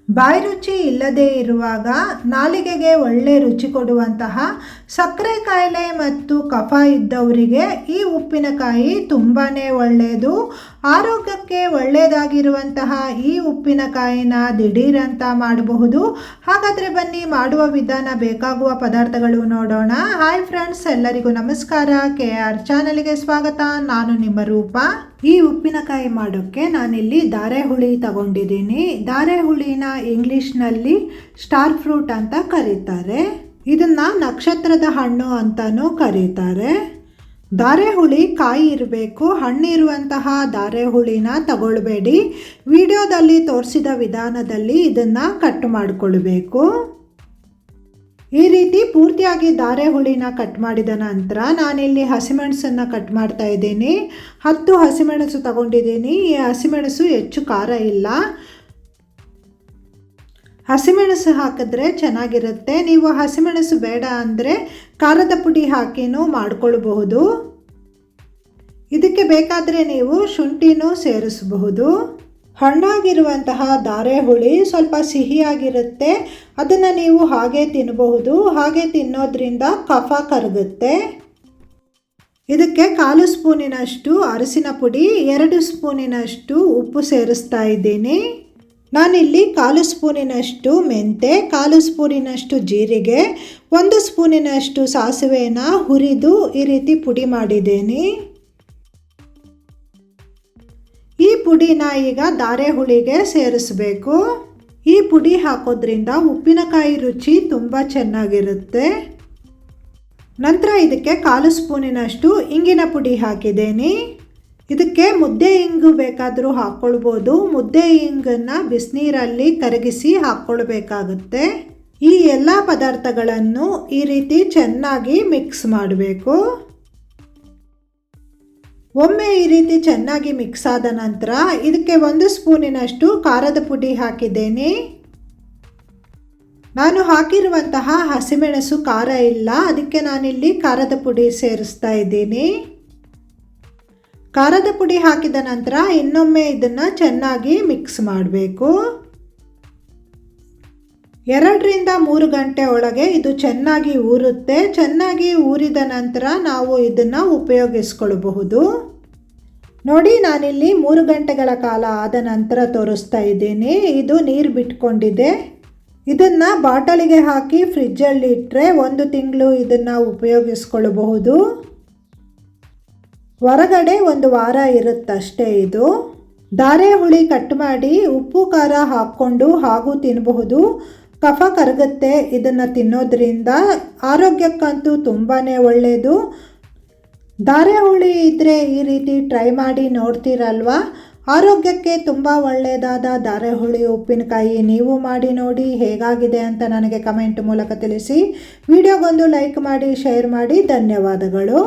ಬಾಯಿ ರುಚಿ ಇಲ್ಲದೇ ಇರುವಾಗ ನಾಲಿಗೆಗೆ ಒಳ್ಳೆ ರುಚಿ ಕೊಡುವಂತಹ ಸಕ್ಕರೆ ಕಾಯಿಲೆ ಮತ್ತು ಕಫ ಇದ್ದವರಿಗೆ ಈ ಉಪ್ಪಿನಕಾಯಿ ತುಂಬಾ ಒಳ್ಳೆಯದು. ಆರೋಗ್ಯಕ್ಕೆ ಒಳ್ಳೆಯದಾಗಿರುವಂತಹ ಈ ಉಪ್ಪಿನಕಾಯಿನ ದಿಢೀರಂತ ಮಾಡಬಹುದು. ಹಾಗಾದರೆ ಬನ್ನಿ ಮಾಡುವ ವಿಧಾನ, ಬೇಕಾಗುವ ಪದಾರ್ಥಗಳು ನೋಡೋಣ. ಹಾಯ್ ಫ್ರೆಂಡ್ಸ್, ಎಲ್ಲರಿಗೂ ನಮಸ್ಕಾರ. KR ಚಾನಲ್ಗೆ ಸ್ವಾಗತ. ನಾನು ನಿಮ್ಮ ರೂಪ. ಈ ಉಪ್ಪಿನಕಾಯಿ ಮಾಡೋಕ್ಕೆ ನಾನಿಲ್ಲಿ ಧಾರೆಹುಳಿ ತಗೊಂಡಿದ್ದೀನಿ. ಧಾರೆಹುಳಿನ ಇಂಗ್ಲಿಷ್ನಲ್ಲಿ ಸ್ಟಾರ್ ಫ್ರೂಟ್ ಅಂತ ಕರೀತಾರೆ. ಇದನ್ನ ನಕ್ಷತ್ರದ ಹಣ್ಣು ಅಂತಾನೂ ಕರೀತಾರೆ. ಧಾರೆಹುಳಿ ಕಾಯಿ ಇರಬೇಕು, ಹಣ್ಣಿರುವಂತಹ ಧಾರೆಹುಳಿನ ತಗೊಳ್ಬೇಡಿ. ವಿಡಿಯೋದಲ್ಲಿ ತೋರಿಸಿದ ವಿಧಾನದಲ್ಲಿ ಇದನ್ನು ಕಟ್ ಮಾಡಿಕೊಳ್ಬೇಕು. ಈ ರೀತಿ ಪೂರ್ತಿಯಾಗಿ ಧಾರೆಹುಳಿನ ಕಟ್ ಮಾಡಿದ ನಂತರ ನಾನಿಲ್ಲಿ ಹಸಿಮೆಣಸನ್ನು ಕಟ್ ಮಾಡ್ತಾ ಇದ್ದೀನಿ. 10 ಹಸಿಮೆಣಸು ತಗೊಂಡಿದ್ದೀನಿ. ಈ ಹಸಿಮೆಣಸು ಹೆಚ್ಚು ಖಾರ ಇಲ್ಲ. ಹಸಿಮೆಣಸು ಹಾಕಿದ್ರೆ ಚೆನ್ನಾಗಿರುತ್ತೆ. ನೀವು ಹಸಿಮೆಣಸು ಬೇಡ ಅಂದರೆ ಖಾರದ ಪುಡಿ ಹಾಕಿನೂ ಮಾಡ್ಕೊಳ್ಬಹುದು. ಇದಕ್ಕೆ ಬೇಕಾದರೆ ನೀವು ಶುಂಠಿನೂ ಸೇರಿಸಬಹುದು. ಹಣ್ಣಾಗಿರುವಂತಹ ಧಾರೆಹುಳಿ ಸ್ವಲ್ಪ ಸಿಹಿಯಾಗಿರುತ್ತೆ. ಅದನ್ನು ನೀವು ಹಾಗೆ ತಿನ್ನಬಹುದು. ಹಾಗೆ ತಿನ್ನೋದ್ರಿಂದ ಕಫ ಕರಗುತ್ತೆ. ಇದಕ್ಕೆ 1/4 ಸ್ಪೂನಿನಷ್ಟು ಅರಸಿನ ಪುಡಿ, 2 ಸ್ಪೂನಿನಷ್ಟು ಉಪ್ಪು ಸೇರಿಸ್ತಾ ಇದ್ದೀನಿ. ನಾನಿಲ್ಲಿ 1/4 ಸ್ಪೂನಿನಷ್ಟು ಮೆಂತೆ, 1/4 ಸ್ಪೂನಿನಷ್ಟು ಜೀರಿಗೆ, 1 ಸ್ಪೂನಿನಷ್ಟು ಸಾಸಿವೆನ ಹುರಿದು ಈ ರೀತಿ ಪುಡಿ ಮಾಡಿದ್ದೀನಿ. ಈ ಪುಡಿನ ಈಗ ಧಾರೆಹುಳಿಗೆ ಸೇರಿಸಬೇಕು. ಈ ಪುಡಿ ಹಾಕೋದ್ರಿಂದ ಉಪ್ಪಿನಕಾಯಿ ರುಚಿ ತುಂಬ ಚೆನ್ನಾಗಿರುತ್ತೆ. ನಂತರ ಇದಕ್ಕೆ 1/4 ಸ್ಪೂನಿನಷ್ಟು ಇಂಗಿನ ಪುಡಿ ಹಾಕಿದ್ದೀನಿ. ಇದಕ್ಕೆ ಮುದ್ದೆ ಇಂಗು ಬೇಕಾದರೂ ಹಾಕ್ಕೊಳ್ಬೋದು. ಮುದ್ದೆ ಇಂಗನ್ನು ಬಿಸಿನೀರಲ್ಲಿ ಕರಗಿಸಿ ಹಾಕ್ಕೊಳ್ಬೇಕಾಗುತ್ತೆ. ಈ ಎಲ್ಲ ಪದಾರ್ಥಗಳನ್ನು ಈ ರೀತಿ ಚೆನ್ನಾಗಿ ಮಿಕ್ಸ್ ಮಾಡಬೇಕು. ಒಮ್ಮೆ ಈ ರೀತಿ ಚೆನ್ನಾಗಿ ಮಿಕ್ಸ್ ಆದ ನಂತರ ಇದಕ್ಕೆ 1 ಸ್ಪೂನಿನಷ್ಟು ಖಾರದ ಪುಡಿ ಹಾಕಿದ್ದೇನೆ. ನಾನು ಹಾಕಿರುವಂತಹ ಹಸಿಮೆಣಸು ಖಾರ ಇಲ್ಲ, ಅದಕ್ಕೆ ನಾನಿಲ್ಲಿ ಖಾರದ ಪುಡಿ ಸೇರಿಸ್ತಾ ಇದ್ದೀನಿ. ಖಾರದ ಪುಡಿ ಹಾಕಿದ ನಂತರ ಇನ್ನೊಮ್ಮೆ ಇದನ್ನು ಚೆನ್ನಾಗಿ ಮಿಕ್ಸ್ ಮಾಡಬೇಕು. 2 ರಿಂದ 3 ಗಂಟೆ ಒಳಗೆ ಇದು ಚೆನ್ನಾಗಿ ಊರುತ್ತೆ. ಚೆನ್ನಾಗಿ ಊರಿದ ನಂತರ ನಾವು ಇದನ್ನು ಉಪಯೋಗಿಸ್ಕೊಳ್ಬಹುದು. ನೋಡಿ, ನಾನಿಲ್ಲಿ 3 ಗಂಟೆಗಳ ಕಾಲ ಆದ ನಂತರ ತೋರಿಸ್ತಾ ಇದ್ದೀನಿ. ಇದು ನೀರು ಬಿಟ್ಕೊಂಡಿದೆ. ಇದನ್ನು ಬಾಟಲಿಗೆ ಹಾಕಿ ಫ್ರಿಜ್ಜಲ್ಲಿ ಇಟ್ಟರೆ 1 ತಿಂಗಳು ಇದನ್ನು ಉಪಯೋಗಿಸ್ಕೊಳ್ಬಹುದು. ಹೊರಗಡೆ 1 ವಾರ ಇರುತ್ತಷ್ಟೇ. ಇದು ಧಾರೆಹುಳಿ ಕಟ್ ಮಾಡಿ ಉಪ್ಪು ಖಾರ ಹಾಕ್ಕೊಂಡು ಹಾಗೂ ತಿನ್ನಬಹುದು. ಕಫ ಕರಗುತ್ತೆ ಇದನ್ನು ತಿನ್ನೋದ್ರಿಂದ. ಆರೋಗ್ಯಕ್ಕಂತೂ ತುಂಬಾ ಒಳ್ಳೆಯದು. ಧಾರೆಹುಳಿ ಇದ್ದರೆ ಈ ರೀತಿ ಟ್ರೈ ಮಾಡಿ ನೋಡ್ತೀರಲ್ವಾ. ಆರೋಗ್ಯಕ್ಕೆ ತುಂಬ ಒಳ್ಳೆಯದಾದ ಧಾರೆಹುಳಿ ಉಪ್ಪಿನಕಾಯಿ ನೀವು ಮಾಡಿ ನೋಡಿ. ಹೇಗಾಗಿದೆ ಅಂತ ನನಗೆ ಕಮೆಂಟ್ ಮೂಲಕ ತಿಳಿಸಿ. ವಿಡಿಯೋಗೊಂದು ಲೈಕ್ ಮಾಡಿ, ಶೇರ್ ಮಾಡಿ. ಧನ್ಯವಾದಗಳು.